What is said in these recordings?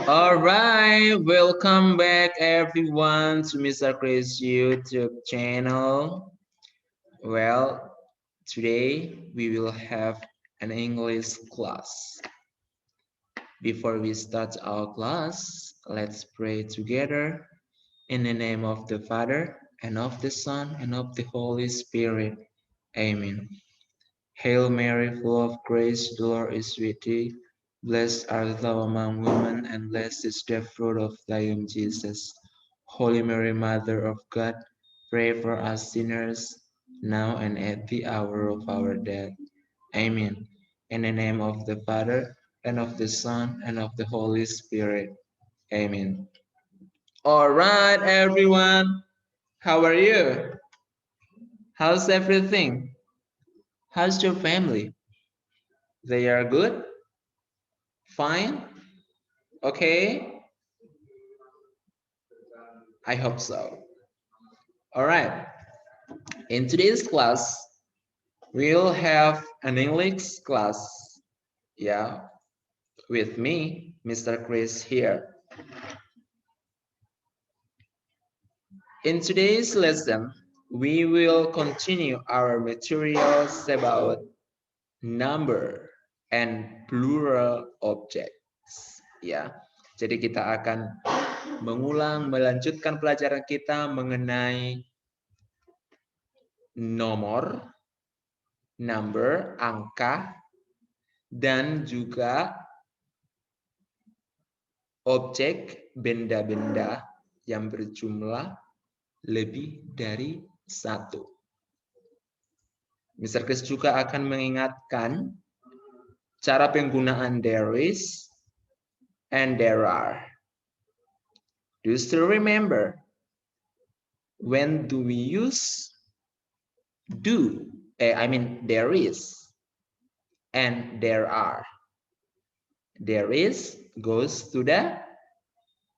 All right, welcome back everyone to Mr. Chris YouTube channel. Well, today we will have an English class. Before we start our class, let's pray together in the name of the Father and of the Son and of the Holy Spirit. Amen. Hail Mary, full of grace, the Lord is with thee. Blessed art thou among women, and blessed is the fruit of thy womb, Jesus. Holy Mary, Mother of God, pray for us sinners, now and at the hour of our death. Amen. In the name of the Father, and of the Son, and of the Holy Spirit. Amen. All right, everyone. How are you? How's everything? How's your family? They are good? Fine? Okay? I hope so. All right. In today's class, we'll have an English class. Yeah, with me, Mr. Chris here. In today's lesson, we will continue our materials about number and plural objects. Ya, jadi kita akan melanjutkan pelajaran kita mengenai nomor, number, angka, dan juga objek benda-benda yang berjumlah lebih dari satu. Mr. Chris juga akan mengingatkan cara penggunaan there is and there are. Do you still remember? When do we use do? There is and there are. There is goes to the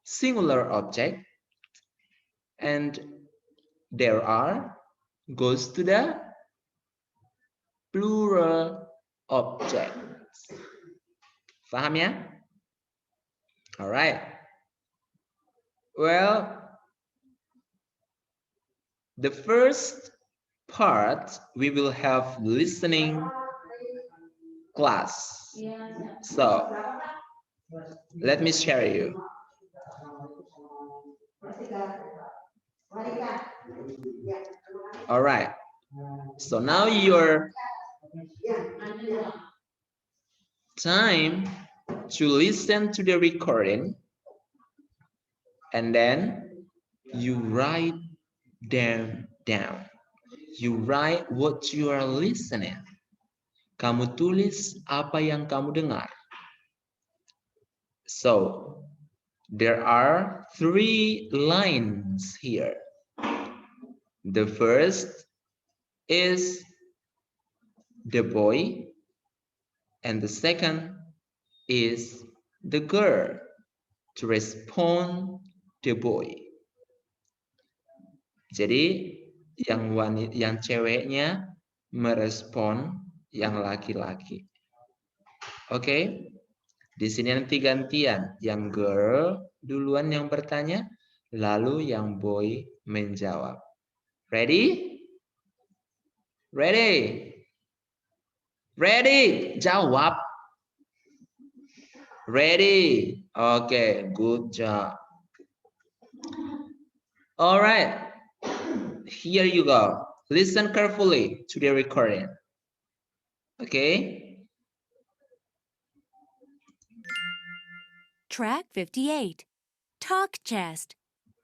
singular object and there are goes to the plural objects. Paham ya? Alright. Well, the first part we will have listening class. So, let me share you. All right. So now your time to listen to the recording and then you write them down. You write what you are listening. Kamu tulis apa yang kamu dengar. So, there are 3 lines here. The first is the boy and the second is the girl. To respond the boy. Jadi yang ceweknya merespon yang laki-laki. Oke. Di sini nanti gantian. Yang girl duluan yang bertanya, lalu yang boy menjawab. Ready? Ready? Ready? Jawab. Ready? Okay, good job. All right. Here you go. Listen carefully to the recording. Okay? Track 58. Talk chest.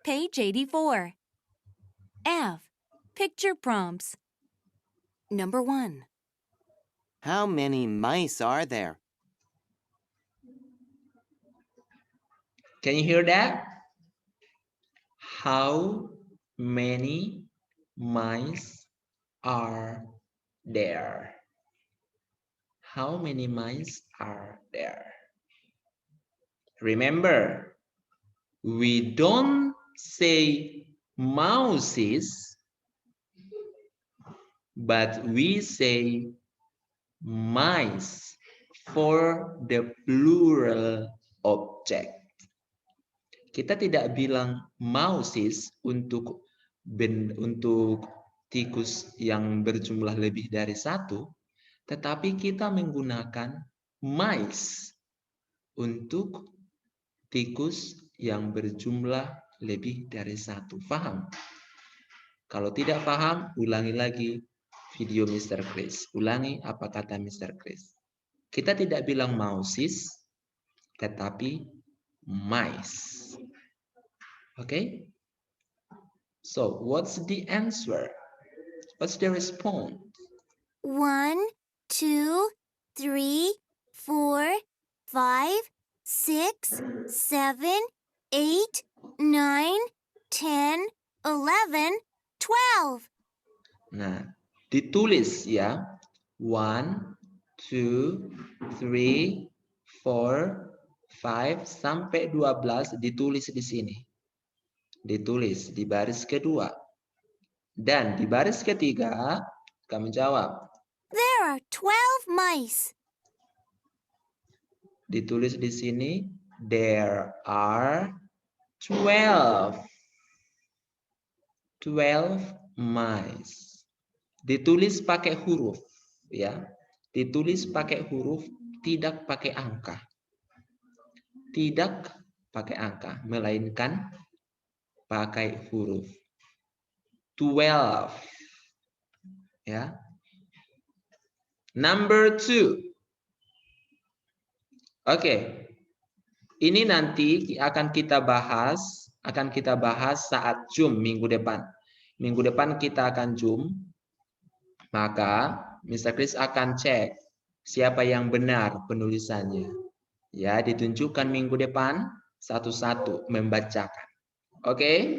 Page 84. F. Picture prompts. Number 1. How many mice are there? Can you hear that? How many mice are there? How many mice are there? Remember, we don't say mouses, but we say mice for the plural object. Kita tidak bilang mouses untuk tikus yang berjumlah lebih dari satu, tetapi kita menggunakan mice untuk tikus yang berjumlah lebih dari satu. Paham? Kalau tidak paham, ulangi lagi video Mr. Chris. Ulangi apa kata Mr. Chris. Kita tidak bilang mouses, tetapi mice. Okay? So, what's the answer? What's the response? 1, 2, 3, 4, 5, 6, 7, 8, 9, 10, 11, 12. Nah, ditulis ya. 1, 2, 3, 4, 5, sampai 12 ditulis di sini. Ditulis di baris kedua. Dan di baris ketiga, kamu jawab. There are 12 mice. Ditulis di sini, there are 12. 12 mice. Ditulis pakai huruf, ya. Ditulis pakai huruf, tidak pakai angka. Tidak pakai angka, melainkan pakai huruf. 12. Ya. Number 2. Oke. Ini nanti akan kita bahas saat Zoom minggu depan. Minggu depan kita akan Zoom. Maka Mr. Chris akan cek siapa yang benar penulisannya. Ya, ditunjukkan minggu depan satu-satu membacakan. Oke?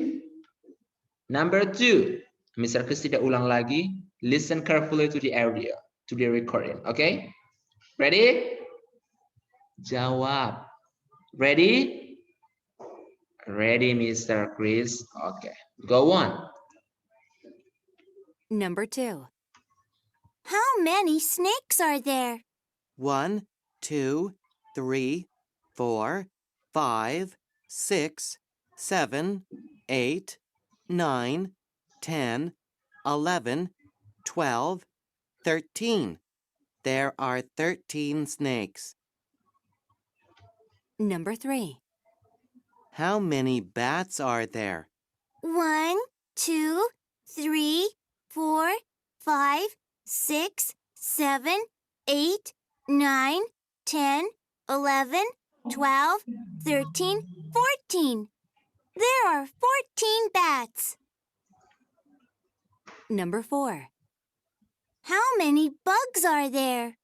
Number 2. Mr. Chris tidak ulang lagi. Listen carefully to the audio, to the recording. Okay? Ready? Jawab. Ready? Ready, Mr. Chris. Okay. Go on. Number 2. How many snakes are there? 1, 2, 3, 4, 5, 6, 7, 8, 9, 10, 11, 12, 13. There are 13 snakes. Number 3. How many bats are there? 1, 2, 3, 4, 5, 6, 7, 8, 9, 10, 11, 12, 13, 14. There are 14 bats. Number 4. How many bugs are there?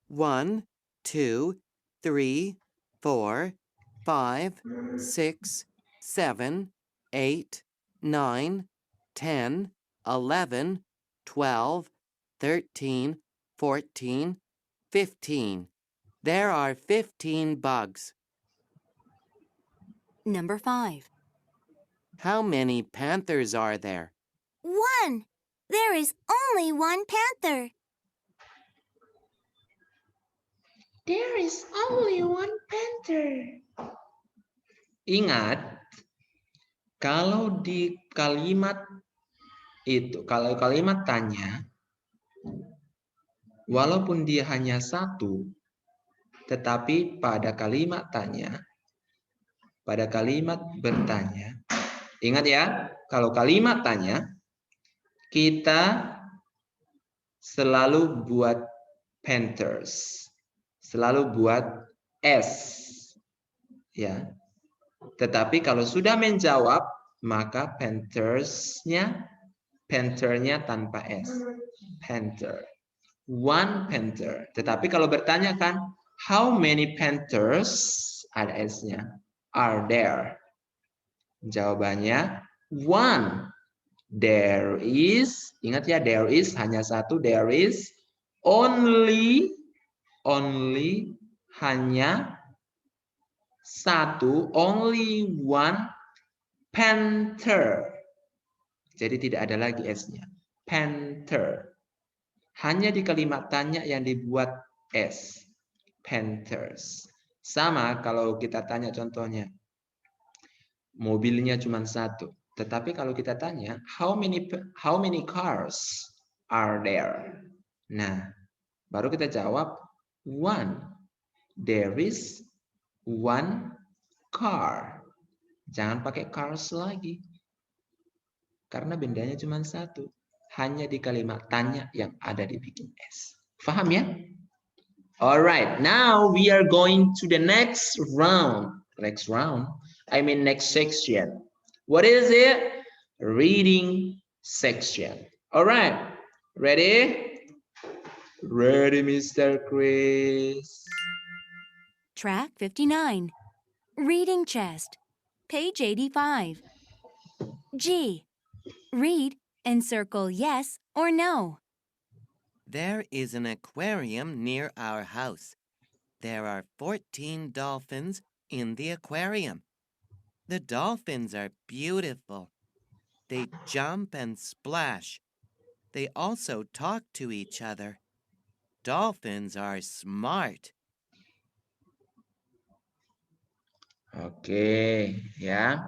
1, 2, 3, 4, 5, 6, 7, 8, 9, 10, 11, 12, 13, 14, 15. There are 15 bugs. Number 5. How many panthers are there? 1. There is only one panther. There is only one panther. Ingat, kalau di kalimat itu, kalau kalimat tanya, walaupun dia hanya satu, tetapi pada kalimat tanya, pada kalimat bertanya, ingat ya, kalau kalimat tanya, kita selalu buat panthers, selalu buat S, ya. Tetapi kalau sudah menjawab, maka panthernya tanpa S, panther, one panther. Tetapi kalau bertanya kan, how many panthers, ada S-nya, are there? Jawabannya one. There is, ingat ya, there is hanya satu, there is only hanya satu, only one panther. Jadi tidak ada lagi S-nya. Panther. Hanya di kalimat tanya yang dibuat S. Panthers. Sama kalau kita tanya contohnya. mobilnya cuma satu. Tetapi kalau kita tanya, how many cars are there? Nah, baru kita jawab one. There is one car. Jangan pakai cars lagi. Karena bendanya cuma satu. Hanya di kalimat tanya yang ada di bikin S. Paham ya? Alright, now we are going to the next round. Next section. What is it? Reading section. Alright, ready? Ready, Mr. Chris. Track 59. Reading chest. Page 85. G. Read and circle yes or no. There is an aquarium near our house. There are 14 dolphins in the aquarium. The dolphins are beautiful. They jump and splash. They also talk to each other. Dolphins are smart. Oke, ya.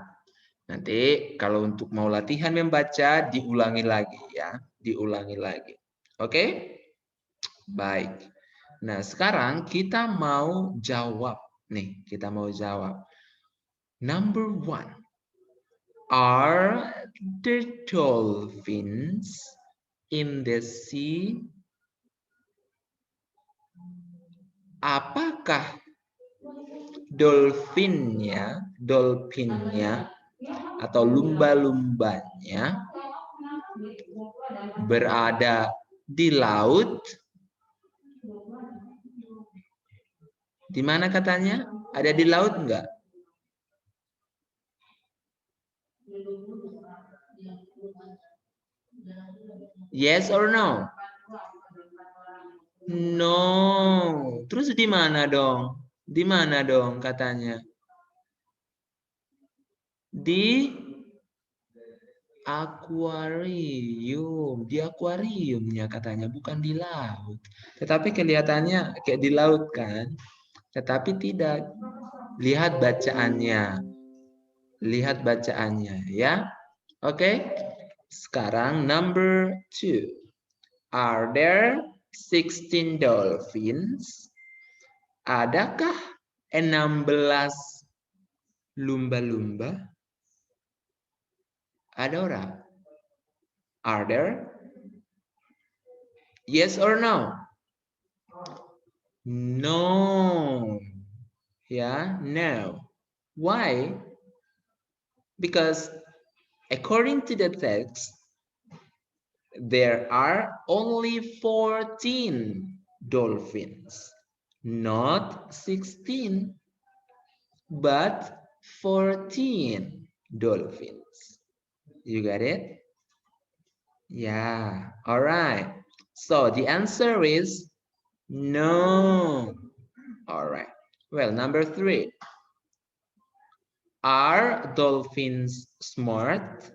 Nanti kalau untuk mau latihan membaca, diulangi lagi ya. Diulangi lagi. Oke? Baik. Nah, sekarang kita mau jawab. Nih, kita mau jawab. Number 1. Are the dolphins in the sea? Apakah dolphinnya atau lumba-lumbanya berada di laut? Di mana katanya? Ada di laut enggak? Yes or no? No. Terus di mana dong? Di mana dong katanya? Di akuarium. Di akuariumnya katanya, bukan di laut. Tetapi kelihatannya kayak di laut kan? Tetapi tidak. Lihat bacaannya. Lihat bacaannya ya. Oke. Sekarang number 2. Are there 16 dolphins? Adakah 16 lumba-lumba? Ada orang? Are there? Yes or no? No. Yeah, no. Why? Because according to the text, there are only 14 dolphins. Not 16, but 14 dolphins. You got it? Yeah, all right. So the answer is no. All right. Well, number 3. Are dolphins smart?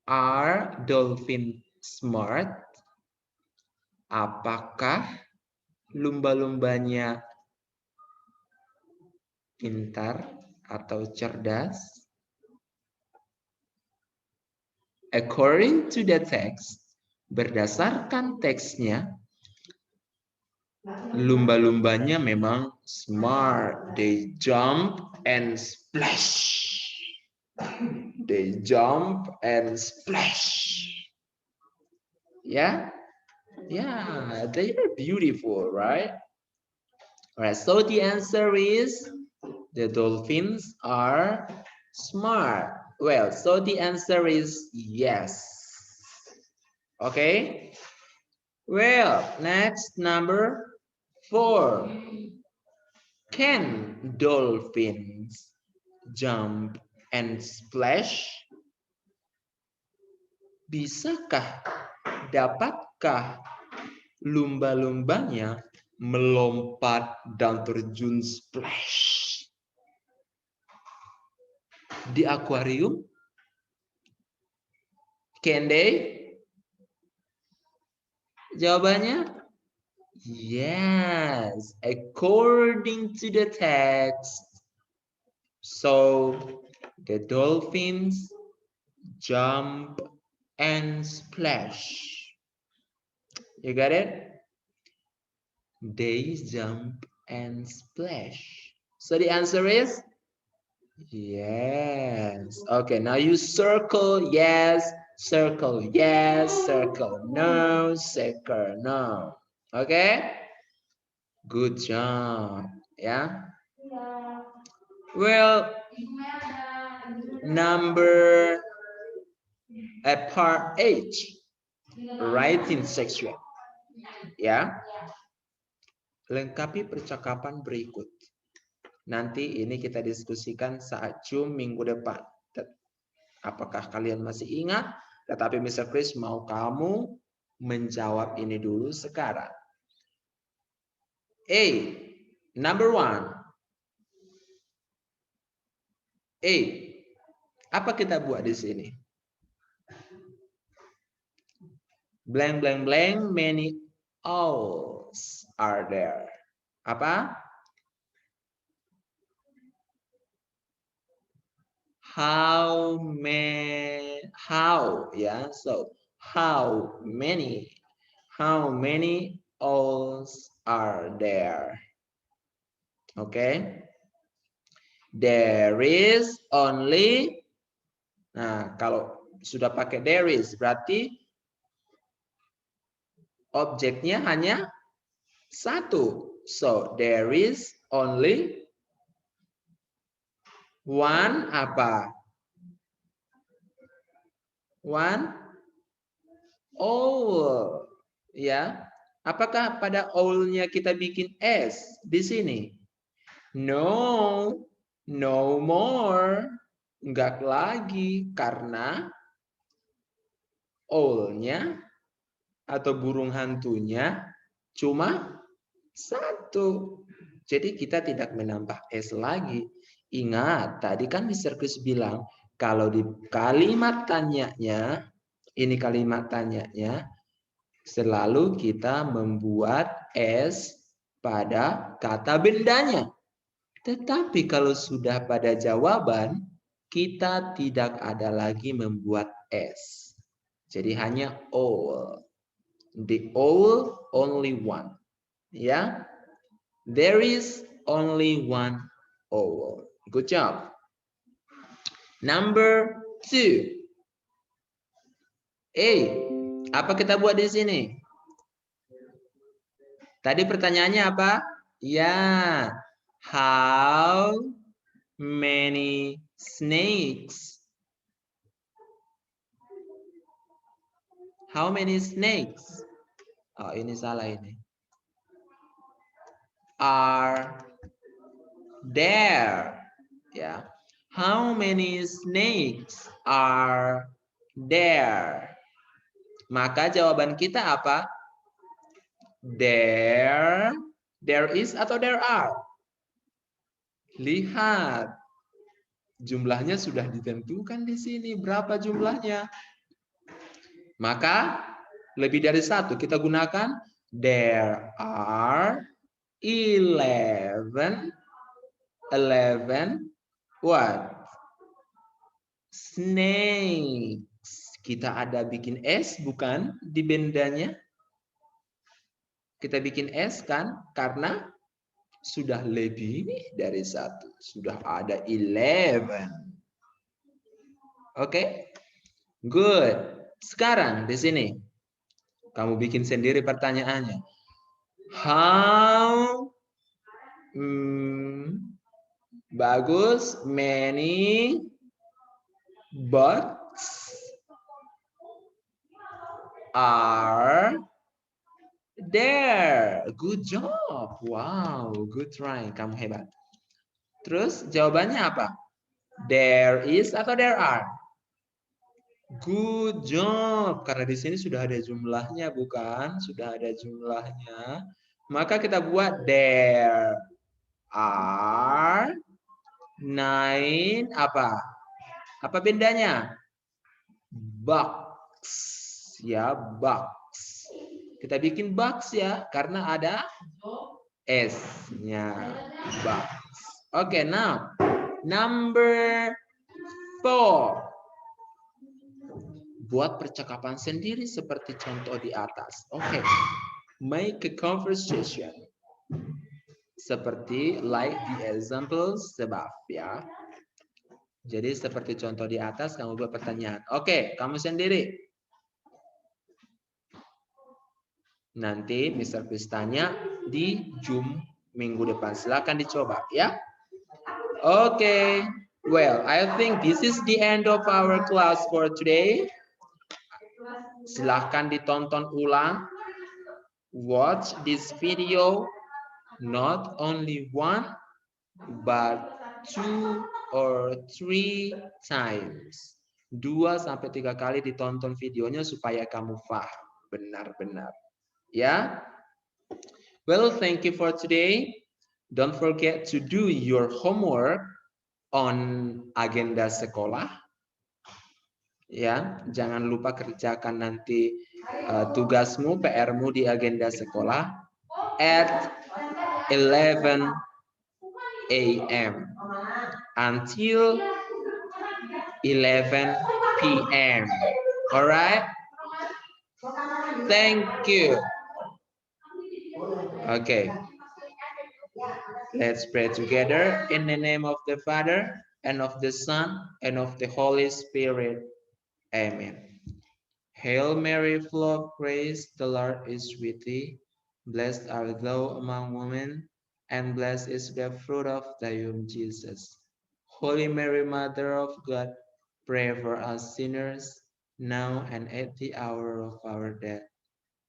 Are dolphins smart? Apakah lumba-lumbanya pintar atau cerdas? According to the text, berdasarkan teksnya, lumba-lumbanya memang smart. They jump and splash. They jump and splash. Yeah? Yeah, they are beautiful, right? All right, so the answer is the dolphins are smart. Well, so the answer is yes. Okay. Well, next number 4. Can dolphins jump and splash? Bisakah, dapatkah lumba-lumbanya melompat dan terjun splash di akuarium? Can they? Jawabannya yes. According to the text, So the dolphins jump and splash. You got it? They jump and splash. So the answer is yes. Okay, now you circle yes, circle yes, circle no, circle no. Okay? Good job. Yeah. Well, number part H, writing section. Ya. Lengkapi percakapan berikut. Nanti ini kita diskusikan saat Zoom minggu depan. Apakah kalian masih ingat? Tetapi Mr. Chris mau kamu menjawab ini dulu sekarang. A, number 1. A, apa kita buat di sini? Blank, blank, blank, many owls are there. Apa? How ya, so how many owls are there? Okay, there is only. Nah, kalau sudah pakai there is berarti objeknya hanya satu. So there is only one apa? One owl. Ya. Apakah pada owl-nya kita bikin S di sini? No. No more. Enggak lagi karena owl-nya atau burung hantunya cuma satu. Jadi kita tidak menambah S lagi. Ingat, tadi kan Mr. Chris bilang, kalau di kalimat tanyanya, ini kalimat tanyanya, selalu kita membuat S pada kata bendanya. Tetapi kalau sudah pada jawaban, kita tidak ada lagi membuat S. Jadi hanya owl. The owl only one. Ya. There is only one owl. Good job. Number 2. A. Apa kita buat di sini? Tadi pertanyaannya apa? Ya. How many snakes? How many snakes? Oh, ini salah ini. Are there? Ya. How many snakes are there? Maka jawaban kita apa? There is atau there are? Lihat. Jumlahnya sudah ditentukan di sini. Berapa jumlahnya? Maka lebih dari satu. Kita gunakan there are 11 what? Snakes. Kita ada bikin S bukan di bendanya? Kita bikin S kan? Karena sudah lebih dari satu. Sudah ada 11. Oke? Good. Sekarang di sini. Kamu bikin sendiri pertanyaannya. How bagus, many bugs are there. Good job. Wow, good try. Kamu hebat. Terus jawabannya apa? There is atau there are? Good job. Karena di sini sudah ada jumlahnya, bukan? Sudah ada jumlahnya. Maka kita buat there are 9 apa? Apa bendanya? Bugs. Ya, bugs. Kita bikin bugs ya, karena ada S-nya. Bugs. Oke, now Number 4. Buat percakapan sendiri seperti contoh di atas. Oke. Make a conversation. Seperti like the examples above ya. Jadi seperti contoh di atas kamu buat pertanyaan. Oke, kamu sendiri. Nanti Mr. Chris tanya di Zoom minggu depan. Silakan dicoba ya. Oke. Well, I think this is the end of our class for today. Silahkan ditonton ulang. Watch this video not only one but 2 or 3 times. 2 sampai 3 kali ditonton videonya supaya kamu paham benar-benar. Ya. Well, thank you for today. Don't forget to do your homework on agenda sekolah. Ya, jangan lupa kerjakan nanti tugasmu, PR-mu di agenda sekolah at 11 a.m. until 11 p.m. Alright? Thank you. Okay. Let's pray together in the name of the Father, and of the Son, and of the Holy Spirit. Amen. Hail Mary, full of grace, the Lord is with thee. Blessed art thou among women, and blessed is the fruit of thy womb, Jesus. Holy Mary, Mother of God, pray for us sinners, now and at the hour of our death.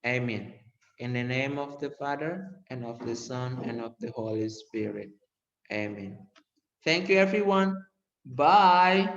Amen. In the name of the Father, and of the Son, and of the Holy Spirit. Amen. Thank you, everyone. Bye.